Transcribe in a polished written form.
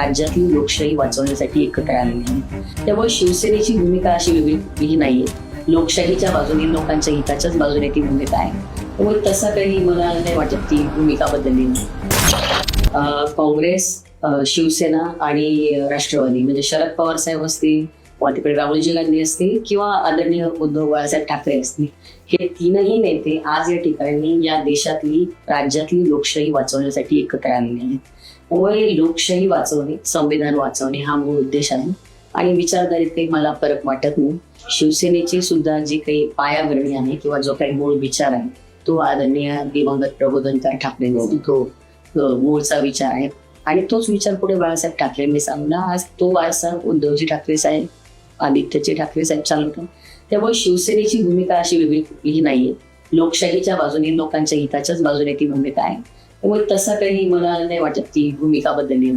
राज्यातली लोकशाही वाचवण्यासाठी एकत्र आलेली आहे. त्यामुळे शिवसेनेची भूमिका अशी वेगळी नाहीये. लोकशाहीच्या बाजूने, लोकांच्या हिताच्याच बाजूने ती भूमिका आहे. त्यामुळे तसं काही मला नाही वाटत ती भूमिका बदलली. काँग्रेस, शिवसेना आणि राष्ट्रवादी म्हणजे शरद पवार साहेब असतील, किंवा तिकडे राहुलजी गांधी असतील, किंवा आदरणीय उद्धव बाळासाहेब ठाकरे असतील, हे तीनही नेते आज या ठिकाणी या देशातली, राज्यातली लोकशाही वाचवण्यासाठी एकत्र आलेले आहेत. त्यामुळे लोकशाही वाचवणे, संविधान वाचवणे हा मूळ उद्देश आहे आणि विचारधारेत काही मला फरक वाटत नाही. शिवसेनेची सुद्धा जी काही पायाभरणी आहे किंवा जो काही मूळ विचार आहे तो आदरणीय दिवंगत प्रबोधनकार ठाकरे तो मूळचा विचार आहे आणि तोच विचार पुढे बाळासाहेब ठाकरेंनी सांगला. आज तो वारसा उद्धवजी ठाकरे साहेब, आदित्यजी ठाकरे साहेब चालवतात. त्यामुळे शिवसेनेची भूमिका अशी वेगळी नाहीये. लोकशाहीच्या बाजूने, लोकांच्या हिताच्याच बाजूने ती भूमिका आहे. त्यामुळे तसं काही मला नाही वाटत ती भूमिका बदलली.